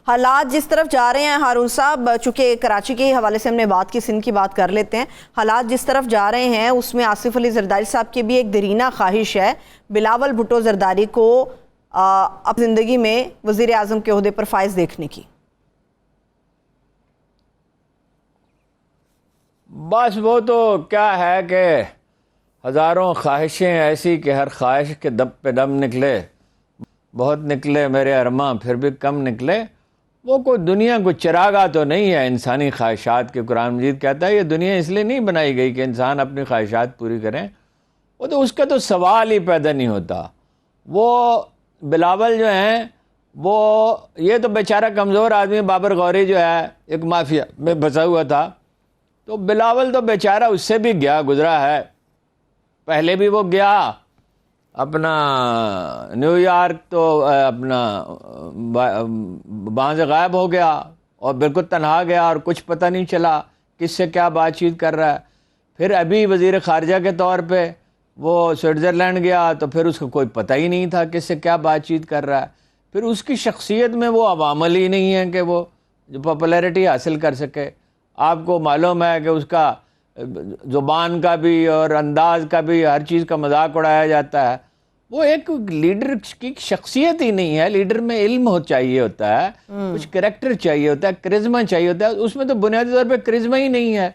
حالات جس طرف جا رہے ہیں ہارون صاحب، چونکہ کراچی کے حوالے سے ہم نے بات کی، سندھ کی بات کر لیتے ہیں، حالات جس طرف جا رہے ہیں اس میں آصف علی زرداری صاحب کی بھی ایک دیرینہ خواہش ہے بلاول بھٹو زرداری کو اپنی زندگی میں وزیر اعظم کے عہدے پر فائز دیکھنے کی۔ بس وہ تو کیا ہے کہ ہزاروں خواہشیں ایسی کہ ہر خواہش کے دم پہ دم نکلے، بہت نکلے میرے ارماں پھر بھی کم نکلے۔ وہ کوئی دنیا کو چراغاں تو نہیں ہے انسانی خواہشات کے۔ قرآن مجید کہتا ہے یہ دنیا اس لیے نہیں بنائی گئی کہ انسان اپنی خواہشات پوری کریں، وہ تو اس کا تو سوال ہی پیدا نہیں ہوتا۔ وہ بلاول جو ہیں وہ یہ تو بیچارہ کمزور آدمی، بابر غوری جو ہے ایک مافیا میں پھنسا ہوا تھا، تو بلاول تو بیچارہ اس سے بھی گیا گزرا ہے۔ پہلے بھی وہ گیا اپنا نیو یارک تو اپنا وہاں سے غائب ہو گیا اور بالکل تنہا گیا اور کچھ پتہ نہیں چلا کس سے کیا بات چیت کر رہا ہے۔ پھر ابھی وزیر خارجہ کے طور پہ وہ سوئٹزرلینڈ گیا تو پھر اس کو کوئی پتہ ہی نہیں تھا کس سے کیا بات چیت کر رہا ہے۔ پھر اس کی شخصیت میں وہ عوامل ہی نہیں ہے کہ وہ جو پاپولیرٹی حاصل کر سکے۔ آپ کو معلوم ہے کہ اس کا زبان کا بھی اور انداز کا بھی ہر چیز کا مذاق اڑایا جاتا ہے۔ وہ ایک لیڈر کی شخصیت ہی نہیں ہے۔ لیڈر میں علم چاہیے ہوتا ہے، کچھ کریکٹر چاہیے ہوتا ہے، کرزما چاہیے ہوتا ہے۔ اس میں تو بنیادی طور پہ کرزما ہی نہیں ہے،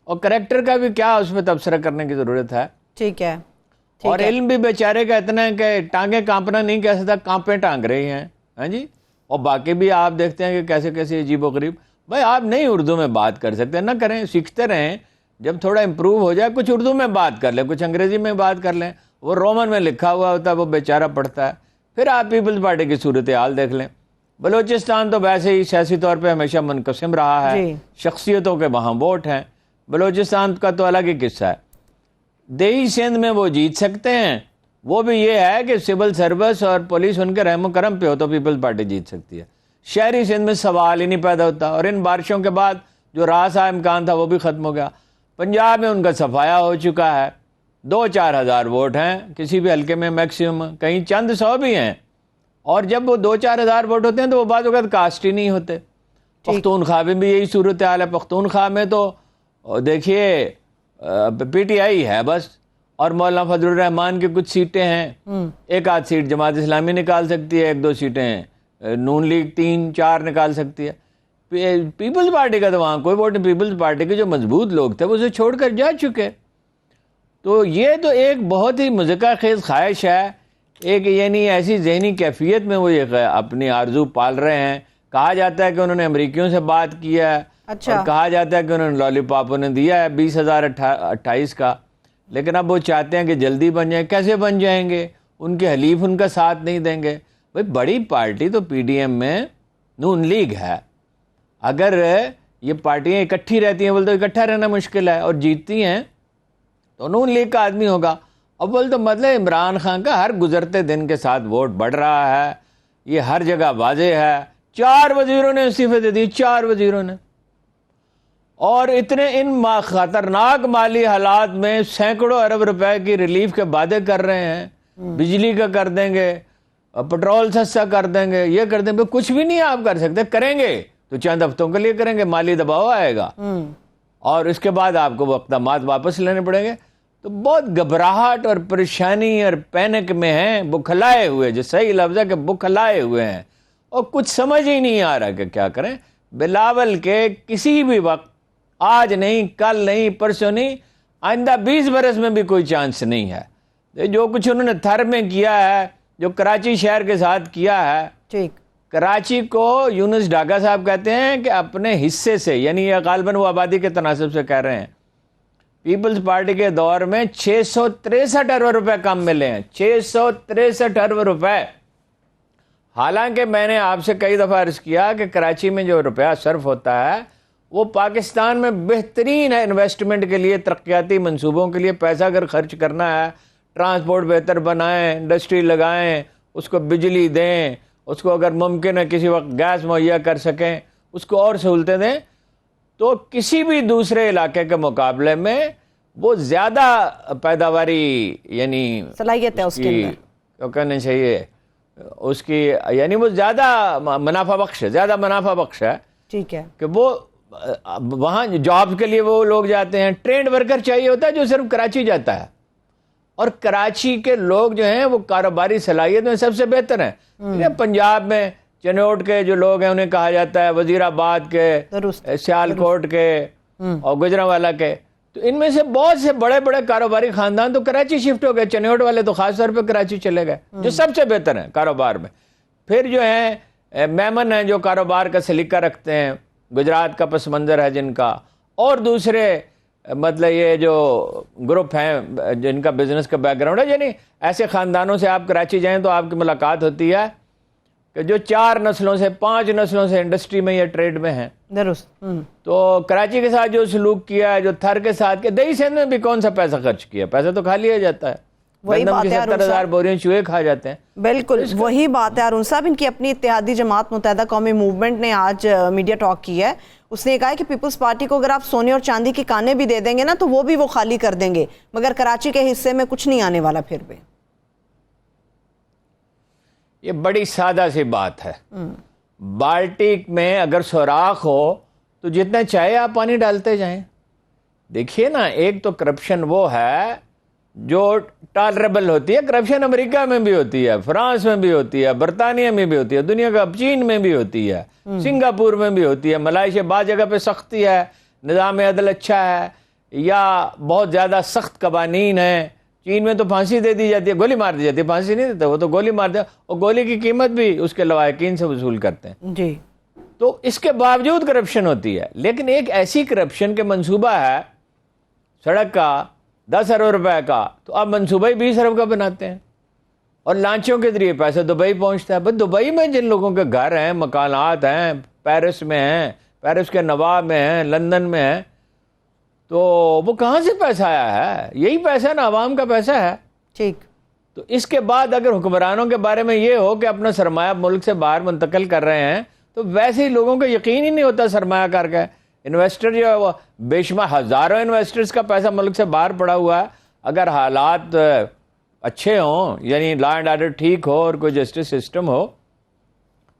اور کریکٹر کا بھی کیا اس میں تبصرہ کرنے کی ضرورت ہے۔ ٹھیک ہے، اور علم بھی بیچارے کا اتنا ہے کہ ٹانگیں کانپنا نہیں کہہ سکتا، کانپیں ٹانگ رہی ہیں، ہاں جی۔ اور باقی بھی آپ دیکھتے ہیں کہ کیسے کیسے عجیب و غریب۔ بھائی آپ نہیں اردو میں بات کر سکتے، نہ کریں، سیکھتے رہیں، جب تھوڑا امپروو ہو جائے کچھ اردو میں بات کر لیں، کچھ انگریزی میں بات کر لیں۔ وہ رومن میں لکھا ہوا ہوتا ہے، وہ بیچارہ پڑھتا ہے۔ پھر آپ پیپلز پارٹی کی صورتحال دیکھ لیں۔ بلوچستان تو ویسے ہی سیاسی طور پہ ہمیشہ منقسم رہا ہے، شخصیتوں کے وہاں ووٹ ہیں۔ بلوچستان کا تو الگ ہی قصہ ہے۔ دیہی سندھ میں وہ جیت سکتے ہیں، وہ بھی یہ ہے کہ سول سروس اور پولیس ان کے رحم و کرم پہ ہو تو پیپلز پارٹی جیت سکتی ہے۔ شہری سندھ میں سوال ہی نہیں پیدا ہوتا، اور ان بارشوں کے بعد جو راسا امکان تھا وہ بھی ختم ہو گیا۔ پنجاب میں ان کا صفایا ہو چکا ہے، 2-4 ہزار ووٹ ہیں کسی بھی حلقے میں میکسیمم، کہیں چند سو بھی ہیں، اور جب وہ 2-4 ہزار ووٹ ہوتے ہیں تو وہ بعض اوقات کاسٹ ہی نہیں ہوتے۔ پختونخوا میں بھی یہی صورتحال ہے۔ پختونخوا میں تو دیکھیے پی ٹی آئی ہے بس، اور مولانا فضل الرحمان کی کچھ سیٹیں ہیں، ایک آدھ سیٹ جماعت اسلامی نکال سکتی ہے، 1-2 سیٹیں نون لیگ 3-4 نکال سکتی ہے۔ پیپلز پارٹی کا تو وہاں کوئی ووٹ نہیں۔ پیپلز پارٹی کے جو مضبوط لوگ تھے وہ اسے چھوڑ کر جا چکے۔ تو یہ تو ایک بہت ہی مذکر خیز خواہش ہے، ایک یعنی ایسی ذہنی کیفیت میں وہ یہ اپنی آرزو پال رہے ہیں۔ کہا جاتا ہے کہ انہوں نے امریکیوں سے بات کیا ہے، اور کہا جاتا ہے کہ انہوں نے لالی پاپ انہیں دیا ہے 20,028 کا، لیکن اب وہ چاہتے ہیں کہ جلدی بن جائیں۔ کیسے بن جائیں گے؟ ان کے حلیف ان کا ساتھ نہیں دیں گے۔ بھئی بڑی پارٹی تو پی ڈی ایم میں نون لیگ ہے، اگر یہ پارٹیاں اکٹھی رہتی ہیں، بولے تو اکٹھا رہنا مشکل ہے، اور جیتتی ہیں تو نون لیگ کا آدمی ہوگا۔ اول تو مطلب عمران خان کا ہر گزرتے دن کے ساتھ ووٹ بڑھ رہا ہے، یہ ہر جگہ واضح ہے۔ 4 وزیروں نے استعفے دے دیے، 4 وزیروں نے، اور اتنے ان خطرناک مالی حالات میں سینکڑوں ارب روپے کی ریلیف کے وعدے کر رہے ہیں، بجلی کا کر دیں گے، پٹرول سستا کر دیں گے، یہ کر دیں گے۔ کچھ بھی نہیں آپ کر سکتے، کریں گے تو چند ہفتوں کے لیے کریں گے، مالی دباؤ آئے گا، اور اس کے بعد آپ کو وہ اقدامات واپس لینے پڑیں گے۔ تو بہت گھبراہٹ اور پریشانی اور پینک میں ہیں، بکھلائے ہوئے، جو صحیح لفظ ہے کہ بکھلائے ہوئے ہیں، اور کچھ سمجھ ہی نہیں آ رہا کہ کیا کریں۔ بلاول کے کسی بھی وقت، آج نہیں، کل نہیں، پرسوں نہیں، آئندہ 20 برس میں بھی کوئی چانس نہیں ہے۔ جو کچھ انہوں نے تھر میں کیا ہے، جو کراچی شہر کے ساتھ کیا ہے، کراچی کو یونس ڈاگا صاحب کہتے ہیں کہ اپنے حصے سے، یعنی یہ غالباً وہ آبادی کے تناسب سے کہہ رہے ہیں، پیپلز پارٹی کے دور میں 663 ارب روپے کم ملے ہیں، 663 ارب روپے۔ حالانکہ میں نے آپ سے کئی دفعہ عرض کیا کہ کراچی میں جو روپیہ صرف ہوتا ہے وہ پاکستان میں بہترین ہے انویسٹمنٹ کے لیے، ترقیاتی منصوبوں کے لیے پیسہ اگر خرچ کرنا ہے، ٹرانسپورٹ بہتر بنائیں، انڈسٹری لگائیں، اس کو بجلی دیں، اس کو اگر ممکن ہے کسی وقت گیس مہیا کر سکیں، اس کو اور سہولتیں دیں، تو کسی بھی دوسرے علاقے کے مقابلے میں وہ زیادہ پیداواری، یعنی صلاحیت ہے اس کے اندر، کہنا چاہیے اس کی یعنی وہ زیادہ منافع بخش ہے ٹھیک ہے کہ وہ وہاں جاب کے لیے وہ لوگ جاتے ہیں. ٹرینڈ ورکر چاہیے ہوتا ہے جو صرف کراچی جاتا ہے, اور کراچی کے لوگ جو ہیں وہ کاروباری صلاحیت میں سب سے بہتر ہیں. پنجاب میں چنوٹ کے جو لوگ ہیں انہیں کہا جاتا ہے, وزیر آباد کے, سیالکوٹ کے اور گجرانوالہ کے, تو ان میں سے بہت سے بڑے بڑے کاروباری خاندان تو کراچی شفٹ ہو گئے. چنوٹ والے تو خاص طور پہ کراچی چلے گئے جو سب سے بہتر ہیں کاروبار میں. پھر جو ہیں میمن ہیں جو کاروبار کا سلیقہ رکھتے ہیں, گجرات کا پس منظر ہے جن کا, اور دوسرے مطلب یہ جو گروپ ہیں جن کا بزنس کا بیک گراؤنڈ ہے. یعنی ایسے خاندانوں سے آپ کراچی جائیں تو آپ کی ملاقات ہوتی ہے کہ جو 4 نسلوں سے 5 نسلوں سے انڈسٹری میں یا ٹریڈ میں ہیں. درست. تو کراچی کے ساتھ جو سلوک کیا ہے, جو تھر کے ساتھ کیا, دہی سندھ میں بھی کون سا پیسہ خرچ کیا, پیسہ تو کھا لیا جاتا ہے. وہی بات ہے 70,000 بوریاں چوہے کھا جاتے ہیں. بالکل وہی بات ہے ارون صاحب. ان کی اپنی اتحادی جماعت متحدہ قومی موومنٹ نے آج میڈیا ٹاک کی ہے. اس نے کہا ہے کہ پیپلز پارٹی کو اگر آپ سونے اور چاندی کی کانیں بھی دے دیں گے نا تو وہ بھی وہ خالی کر دیں گے, مگر کراچی کے حصے میں کچھ نہیں آنے والا پھر بھی. یہ بڑی سادہ سی بات ہے. بالٹی میں اگر سوراخ ہو تو جتنا چاہے آپ پانی ڈالتے جائیں. دیکھیے نا, ایک تو کرپشن وہ ہے جو ٹالریبل ہوتی ہے. کرپشن امریکہ میں بھی ہوتی ہے, فرانس میں بھی ہوتی ہے, برطانیہ میں بھی ہوتی ہے, دنیا کا چین میں بھی ہوتی ہے, سنگاپور میں بھی ہوتی ہے, ملائیشیا. بعض جگہ پہ سختی ہے, نظام عدل اچھا ہے, یا بہت زیادہ سخت قوانین ہیں. چین میں تو پھانسی دے دی جاتی ہے, گولی مار دی جاتی ہے, پھانسی نہیں دیتا, وہ تو گولی مار دیا, اور گولی کی قیمت بھی اس کے لواحقین سے وصول کرتے ہیں. جی. تو اس کے باوجود کرپشن ہوتی ہے. لیکن ایک ایسی کرپشن کے منصوبہ ہے سڑک کا 10 ارب روپے کا, تو آپ منصوبہ ہی 20 ارب کا بناتے ہیں, اور لانچوں کے ذریعے پیسہ دبئی پہنچتا ہے. بس دبئی میں جن لوگوں کے گھر ہیں, مکانات ہیں, پیرس میں ہیں, پیرس کے نواب میں ہیں, لندن میں ہیں, تو وہ کہاں سے پیسہ آیا ہے؟ یہی پیسہ نا عوام کا پیسہ ہے. ٹھیک. تو اس کے بعد اگر حکمرانوں کے بارے میں یہ ہو کہ اپنا سرمایہ ملک سے باہر منتقل کر رہے ہیں, تو ویسے ہی لوگوں کو یقین ہی نہیں ہوتا سرمایہ کار کا. انویسٹر جو ہے وہ بے شمار ہزاروں انویسٹرز کا پیسہ ملک سے باہر پڑا ہوا ہے. اگر حالات اچھے ہوں, یعنی لا اینڈ آرڈر ٹھیک ہو اور کوئی جسٹس سسٹم ہو,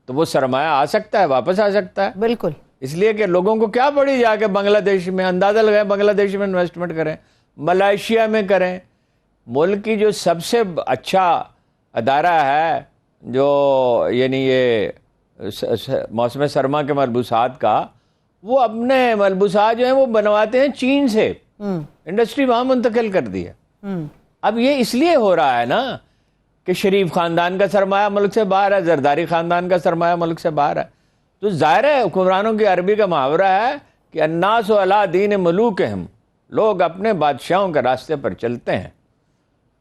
تو وہ سرمایہ آ سکتا ہے, واپس آ سکتا ہے. بالکل. اس لیے کہ لوگوں کو کیا پڑی جا کے بنگلہ دیش میں, اندازہ لگائیں بنگلہ دیش میں انویسٹمنٹ کریں, ملائیشیا میں کریں. ملک کی جو سب سے اچھا ادارہ ہے جو یعنی یہ موسم سرما کے ملبوسات کا, وہ اپنے ملبوسات جو ہیں وہ بنواتے ہیں چین سے, انڈسٹری وہاں منتقل کر دی ہے. اب یہ اس لیے ہو رہا ہے نا کہ شریف خاندان کا سرمایہ ملک سے باہر ہے, زرداری خاندان کا سرمایہ ملک سے باہر ہے. تو ظاہر ہے حکمرانوں کی عربی کا محاورہ ہے کہ الناس علی دین ملوکہم, لوگ اپنے بادشاہوں کے راستے پر چلتے ہیں.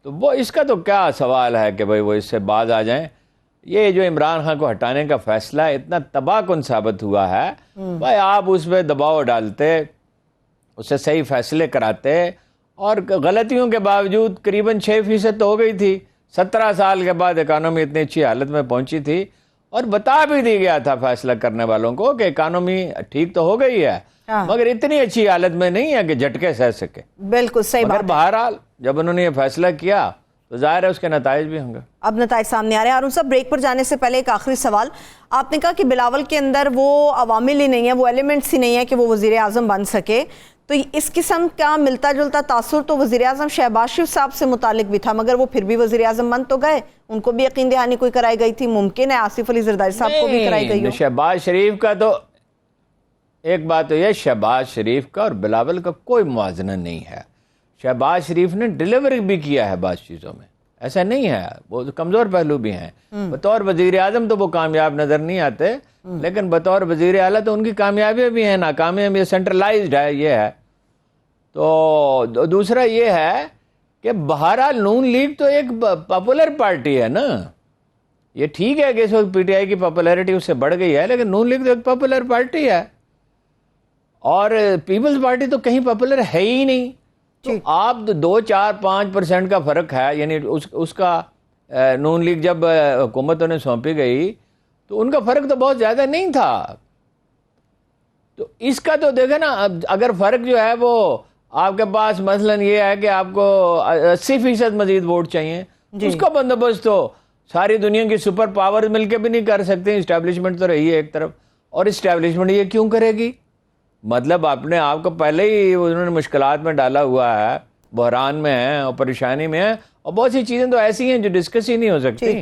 تو وہ اس کا تو کیا سوال ہے کہ بھئی وہ اس سے باز آ جائیں. یہ جو عمران خان کو ہٹانے کا فیصلہ اتنا تباہ کن ثابت ہوا ہے, بھائی آپ اس پہ دباؤ ڈالتے, اسے صحیح فیصلے کراتے, اور غلطیوں کے باوجود قریباً 6% تو ہو گئی تھی. 17 سال کے بعد اکانومی اتنی اچھی حالت میں پہنچی تھی, اور بتا بھی دی گیا تھا فیصلہ کرنے والوں کو کہ اکانومی ٹھیک تو ہو گئی ہے, مگر اتنی اچھی حالت میں نہیں ہے کہ جھٹکے سہ سکے. بالکل صحیح بات. مگر بہرحال جب انہوں نے یہ فیصلہ کیا تو ظاہر ہے اس کے نتائج بھی ہوں گے. اب نتائج سامنے آ رہے ہیں. ارون صاحب, بریک پر جانے سے پہلے ایک آخری سوال. آپ نے کہا کہ بلاول کے اندر وہ عوامل ہی نہیں ہے, وہ ایلیمنٹس ہی نہیں ہے کہ وہ وزیر اعظم بن سکے, تو اس قسم کا ملتا جلتا تاثر تو وزیر اعظم شہباز شریف صاحب سے متعلق بھی تھا, مگر وہ پھر بھی وزیر اعظم بن تو گئے, ان کو بھی یقین دہانی کوئی کرائی گئی تھی. ممکن ہے آصف علی زرداری صاحب کو بھی کرائی گئی ہو. شہباز شریف کا تو ایک بات تو یہ, شہباز شریف کا اور بلاول کا کوئی موازنہ نہیں ہے. شہباز شریف نے ڈیلیوری بھی کیا ہے بعض چیزوں میں, ایسا نہیں ہے, وہ کمزور پہلو بھی ہیں. بطور وزیر اعظم تو وہ کامیاب نظر نہیں آتے, لیکن بطور وزیر اعلیٰ تو ان کی کامیابیاں بھی ہیں, ناکامیاں بھی, سینٹرلائزڈ ہے, یہ ہے. تو دوسرا یہ ہے کہ بہرحال نون لیگ تو ایک پاپولر پارٹی ہے نا. یہ ٹھیک ہے کہ اس وقت پی ٹی آئی کی پاپولیرٹی اس سے بڑھ گئی ہے, لیکن نون لیگ تو ایک پاپولر پارٹی ہے, اور پیپلز پارٹی تو کہیں پاپولر ہے ہی نہیں. تو آپ 2-4-5% کا فرق ہے, یعنی اس کا نون لیگ جب حکومت انہیں سونپی گئی تو ان کا فرق تو بہت زیادہ نہیں تھا. تو اس کا تو دیکھیں نا, اگر فرق جو ہے وہ آپ کے پاس مثلاً یہ ہے کہ آپ کو 80% مزید ووٹ چاہیے, اس کا بندوبست تو ساری دنیا کی سپر پاور مل کے بھی نہیں کر سکتے. اسٹیبلشمنٹ تو رہی ہے ایک طرف, اور اسٹیبلشمنٹ یہ کیوں کرے گی؟ مطلب اپنے آپ کو پہلے ہی انہوں نے مشکلات میں ڈالا ہوا ہے, بحران میں ہیں اور پریشانی میں ہیں, اور بہت سی چیزیں تو ایسی ہیں جو ڈسکس ہی نہیں ہو سکتی.